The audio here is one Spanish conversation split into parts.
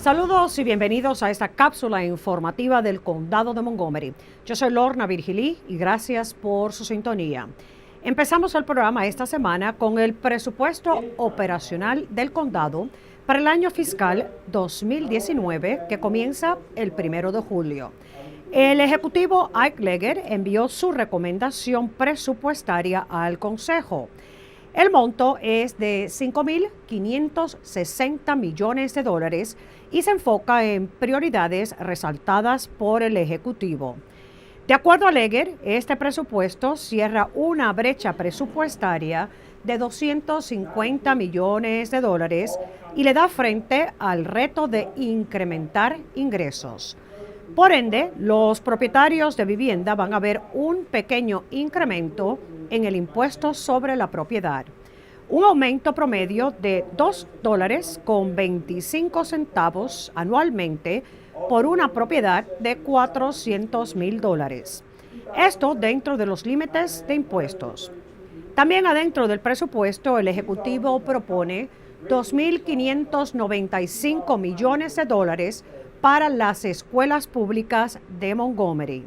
Saludos y bienvenidos a esta cápsula informativa del Condado de Montgomery. Yo soy Lorna Virgilí y gracias por su sintonía. Empezamos el programa esta semana con el presupuesto operacional del condado para el año fiscal 2019 que comienza el 1 de julio. El ejecutivo Ike Leger envió su recomendación presupuestaria al Consejo. El monto es de $5.560 millones y se enfoca en prioridades resaltadas por el Ejecutivo. De acuerdo a Leger, este presupuesto cierra una brecha presupuestaria de $250 millones y le da frente al reto de incrementar ingresos. Por ende, los propietarios de vivienda van a ver un pequeño incremento en el impuesto sobre la propiedad, un aumento promedio de $2.25 anualmente por una propiedad de $400,000. Esto dentro de los límites de impuestos. También adentro del presupuesto, el Ejecutivo propone $2.595 millones para las escuelas públicas de Montgomery,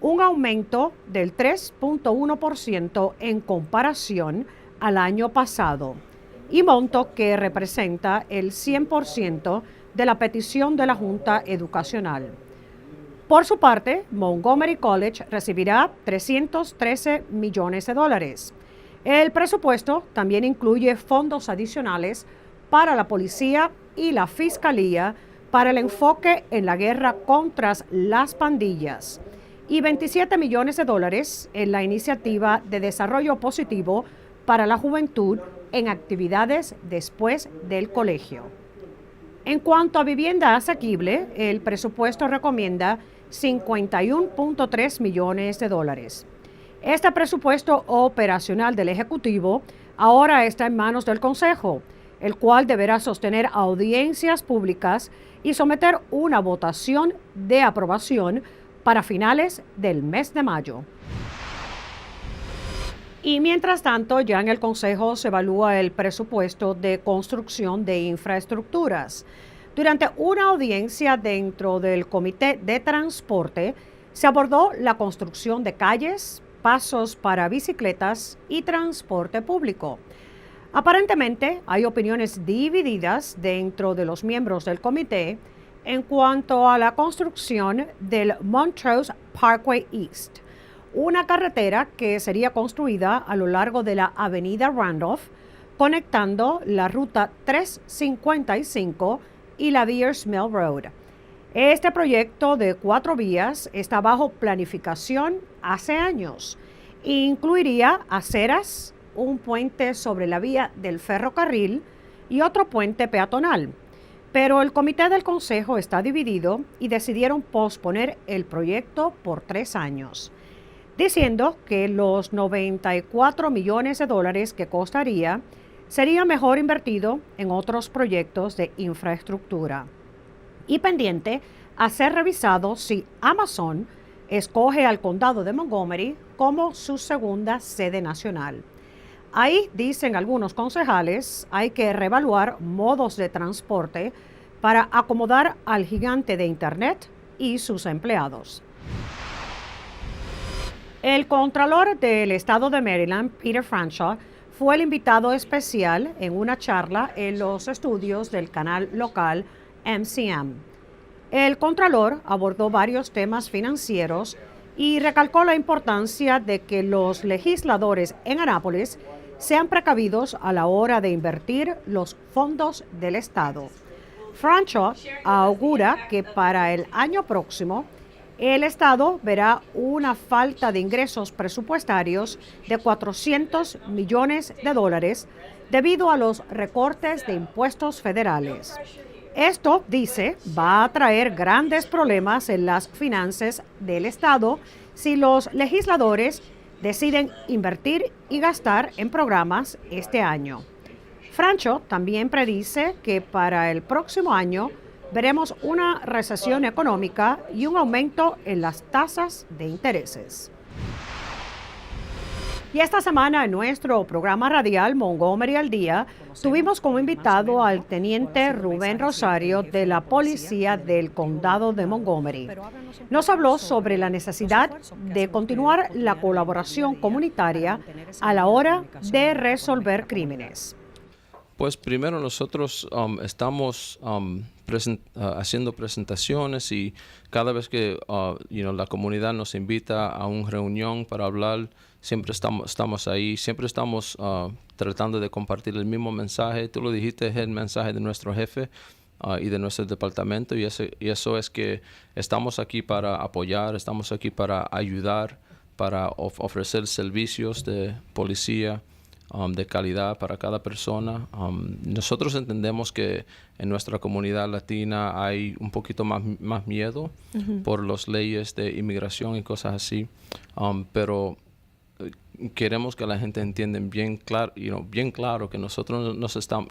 un aumento del 3.1% en comparación al año pasado, y monto que representa el 100% de la petición de la Junta Educacional. Por su parte, Montgomery College recibirá $313 millones. El presupuesto también incluye fondos adicionales para la policía y la fiscalía para el enfoque en la guerra contra las pandillas y $27 millones en la iniciativa de desarrollo positivo para la juventud en actividades después del colegio. En cuanto a vivienda asequible, el presupuesto recomienda $51.3 millones. Este presupuesto operacional del Ejecutivo ahora está en manos del Consejo, el cual deberá sostener audiencias públicas y someter una votación de aprobación para finales del mes de mayo. Y mientras tanto, ya en el Consejo se evalúa el presupuesto de construcción de infraestructuras. Durante una audiencia dentro del Comité de Transporte, se abordó la construcción de calles, pasos para bicicletas y transporte público. Aparentemente, hay opiniones divididas dentro de los miembros del comité en cuanto a la construcción del Montrose Parkway East, una carretera que sería construida a lo largo de la avenida Randolph, conectando la ruta 355 y la Beers Mill Road. Este proyecto de 4 vías está bajo planificación hace años e incluiría aceras, un puente sobre la vía del ferrocarril y otro puente peatonal. Pero el comité del Consejo está dividido y decidieron posponer el proyecto por 3 años, diciendo que los $94 millones que costaría sería mejor invertido en otros proyectos de infraestructura. Y pendiente a ser revisado si Amazon escoge al condado de Montgomery como su segunda sede nacional. Ahí, dicen algunos concejales, hay que reevaluar modos de transporte para acomodar al gigante de Internet y sus empleados. El Contralor del Estado de Maryland, Peter Franchot, fue el invitado especial en una charla en los estudios del canal local MCM. El Contralor abordó varios temas financieros y recalcó la importancia de que los legisladores en Annapolis sean precavidos a la hora de invertir los fondos del Estado. Franchot augura que para el año próximo el Estado verá una falta de ingresos presupuestarios de $400 millones debido a los recortes de impuestos federales. Esto, dice, va a traer grandes problemas en las finanzas del Estado si los legisladores deciden invertir y gastar en programas este año. Franchot también predice que para el próximo año veremos una recesión económica y un aumento en las tasas de intereses. Y esta semana en nuestro programa radial Montgomery al Día, tuvimos como invitado al teniente Rubén Rosario de la Policía del Condado de Montgomery. Nos habló sobre la necesidad de continuar la colaboración comunitaria a la hora de resolver crímenes. Pues primero nosotros estamos haciendo presentaciones y cada vez que la comunidad nos invita a una reunión para hablar, siempre estamos ahí, siempre estamos tratando de compartir el mismo mensaje. Tú lo dijiste, es el mensaje de nuestro jefe y de nuestro departamento y eso es que estamos aquí para apoyar, estamos aquí para ayudar, para ofrecer servicios de policía de calidad para cada persona. Nosotros entendemos que en nuestra comunidad latina hay un poquito más miedo por las leyes de inmigración y cosas así, pero queremos que la gente entienda bien claro que nosotros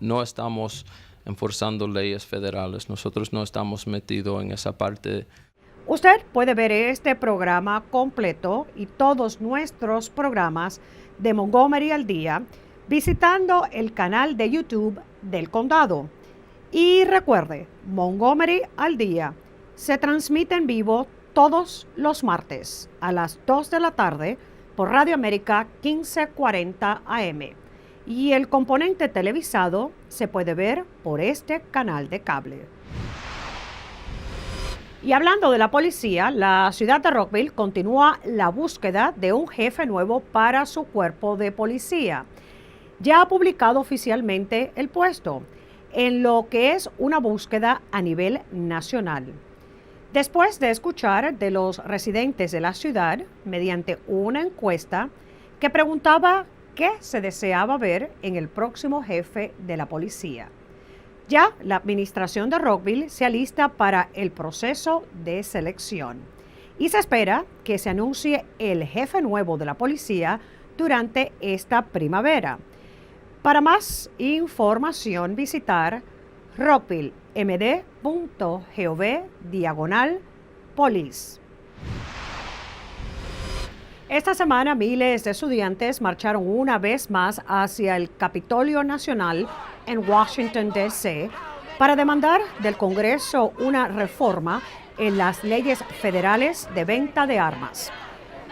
no estamos enforzando leyes federales, nosotros no estamos metidos en esa parte. Usted puede ver este programa completo y todos nuestros programas de Montgomery al Día visitando el canal de YouTube del condado. Y recuerde, Montgomery al Día se transmite en vivo todos los martes a las 2 de la tarde por Radio América 1540 AM. Y el componente televisado se puede ver por este canal de cable. Y hablando de la policía, la ciudad de Rockville continúa la búsqueda de un jefe nuevo para su cuerpo de policía. Ya ha publicado oficialmente el puesto, en lo que es una búsqueda a nivel nacional. Después de escuchar de los residentes de la ciudad, mediante una encuesta que preguntaba qué se deseaba ver en el próximo jefe de la policía. Ya la administración de Rockville se alista para el proceso de selección y se espera que se anuncie el jefe nuevo de la policía durante esta primavera. Para más información visitar rockvillemd.gov/police. Esta semana miles de estudiantes marcharon una vez más hacia el Capitolio Nacional en Washington, D.C. para demandar del Congreso una reforma en las leyes federales de venta de armas.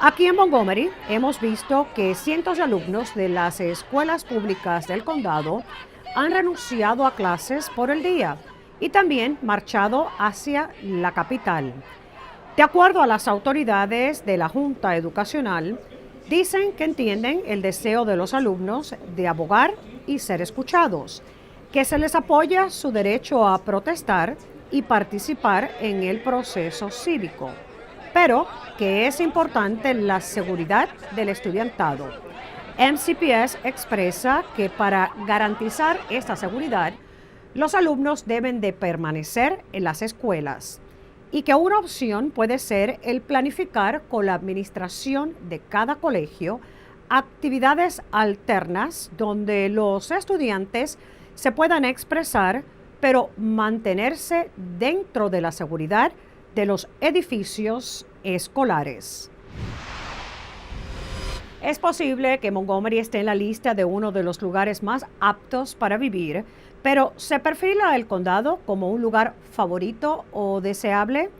Aquí en Montgomery hemos visto que cientos de alumnos de las escuelas públicas del condado han renunciado a clases por el día y también marchado hacia la capital. De acuerdo a las autoridades de la Junta Educacional, dicen que entienden el deseo de los alumnos de abogar y ser escuchados, que se les apoya su derecho a protestar y participar en el proceso cívico, pero que es importante la seguridad del estudiantado. MCPS expresa que para garantizar esta seguridad, los alumnos deben de permanecer en las escuelas y que una opción puede ser el planificar con la administración de cada colegio actividades alternas donde los estudiantes se puedan expresar, pero mantenerse dentro de la seguridad de los edificios escolares. Es posible que Montgomery esté en la lista de uno de los lugares más aptos para vivir, pero ¿se perfila el condado como un lugar favorito o deseable?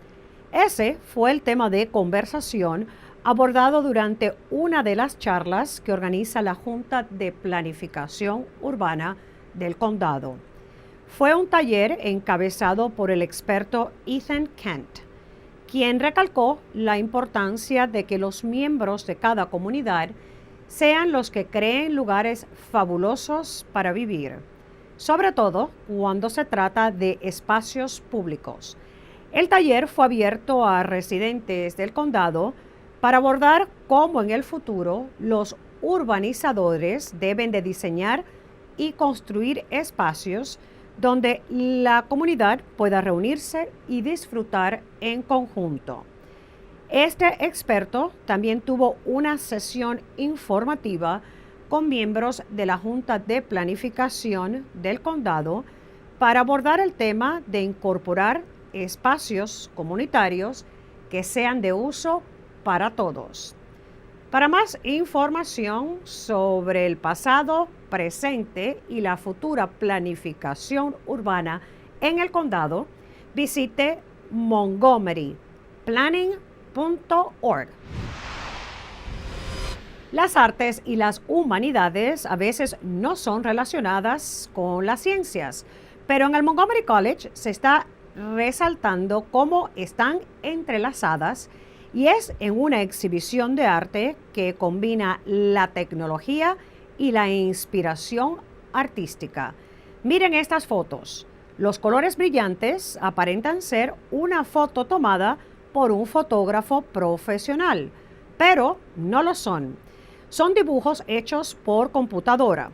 Ese fue el tema de conversación abordado durante una de las charlas que organiza la Junta de Planificación Urbana del condado. Fue un taller encabezado por el experto Ethan Kent, quien recalcó la importancia de que los miembros de cada comunidad sean los que creen lugares fabulosos para vivir, sobre todo cuando se trata de espacios públicos. El taller fue abierto a residentes del condado para abordar cómo en el futuro los urbanizadores deben de diseñar y construir espacios donde la comunidad pueda reunirse y disfrutar en conjunto. Este experto también tuvo una sesión informativa con miembros de la Junta de Planificación del Condado para abordar el tema de incorporar espacios comunitarios que sean de uso para todos. Para más información sobre el pasado, presente y la futura planificación urbana en el condado, visite montgomeryplanning.org. Las artes y las humanidades a veces no son relacionadas con las ciencias, pero en el Montgomery College se está resaltando cómo están entrelazadas y es en una exhibición de arte que combina la tecnología y la inspiración artística. Miren estas fotos. Los colores brillantes aparentan ser una foto tomada por un fotógrafo profesional, pero no lo son. Son dibujos hechos por computadora,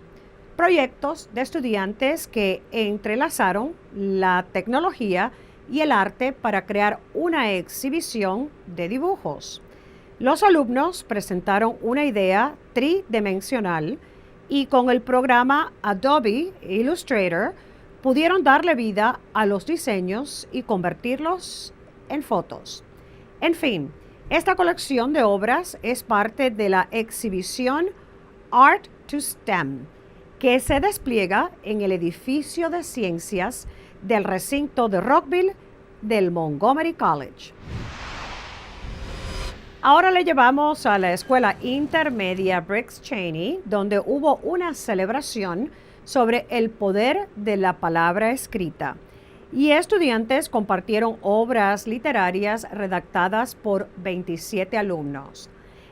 proyectos de estudiantes que entrelazaron la tecnología y el arte para crear una exhibición de dibujos. Los alumnos presentaron una idea tridimensional y con el programa Adobe Illustrator pudieron darle vida a los diseños y convertirlos en fotos. En fin, esta colección de obras es parte de la exhibición Art to STEM, que se despliega en el edificio de ciencias del recinto de Rockville del Montgomery College. Ahora le llevamos a la escuela intermedia Briggs Cheney, donde hubo una celebración sobre el poder de la palabra escrita. Y estudiantes compartieron obras literarias redactadas por 27 alumnos.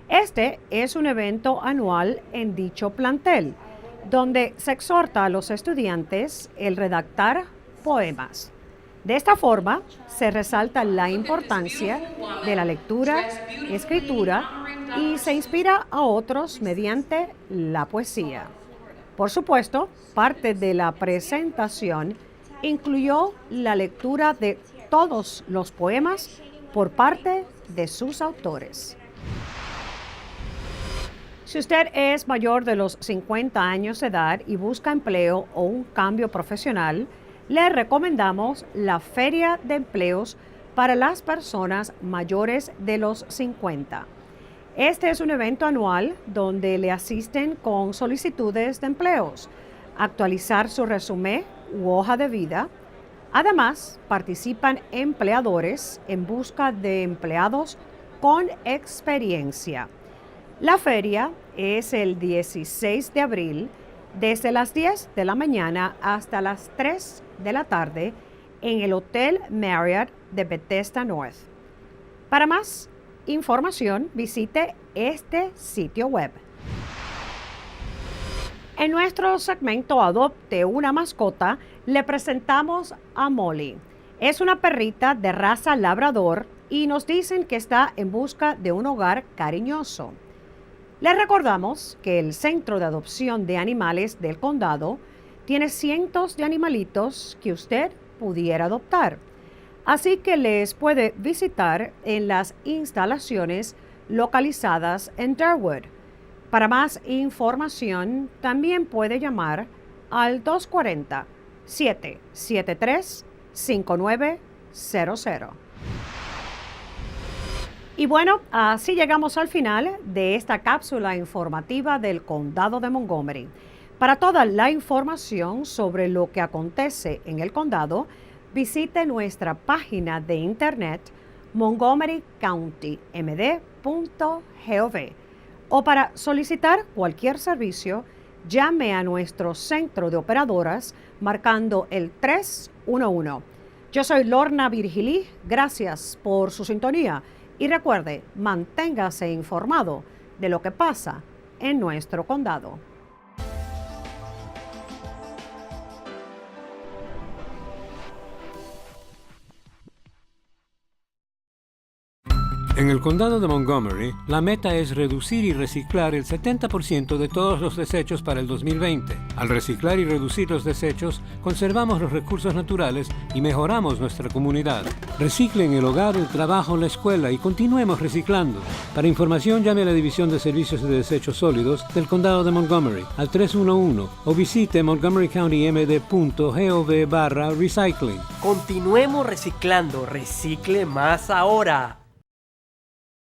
Este es un evento anual en dicho plantel, donde se exhorta a los estudiantes el redactar poemas. De esta forma, se resalta la importancia de la lectura, escritura y se inspira a otros mediante la poesía. Por supuesto, parte de la presentación incluyó la lectura de todos los poemas por parte de sus autores. Si usted es mayor de los 50 años de edad y busca empleo o un cambio profesional, le recomendamos la Feria de Empleos para las personas mayores de los 50. Este es un evento anual donde le asisten con solicitudes de empleos, actualizar su resumen u hoja de vida. Además, participan empleadores en busca de empleados con experiencia. La feria es el 16 de abril desde las 10 de la mañana hasta las 3 de la tarde en el Hotel Marriott de Bethesda North. Para más información, visite este sitio web. En nuestro segmento Adopte una mascota, le presentamos a Molly. Es una perrita de raza labrador y nos dicen que está en busca de un hogar cariñoso. Les recordamos que el Centro de Adopción de Animales del Condado tiene cientos de animalitos que usted pudiera adoptar. Así que les puede visitar en las instalaciones localizadas en Darwood. Para más información, también puede llamar al 240-773-5900. Y bueno, así llegamos al final de esta cápsula informativa del Condado de Montgomery. Para toda la información sobre lo que acontece en el condado, visite nuestra página de internet montgomerycountymd.gov o para solicitar cualquier servicio, llame a nuestro centro de operadoras marcando el 311. Yo soy Lorna Virgilí, gracias por su sintonía. Y recuerde, manténgase informado de lo que pasa en nuestro condado. En el condado de Montgomery, la meta es reducir y reciclar el 70% de todos los desechos para el 2020. Al reciclar y reducir los desechos, conservamos los recursos naturales y mejoramos nuestra comunidad. Recicle en el hogar, el trabajo, la escuela y continuemos reciclando. Para información, llame a la División de Servicios de Desechos Sólidos del condado de Montgomery al 311 o visite montgomerycountymd.gov/recycling. Continuemos reciclando, recicle más ahora.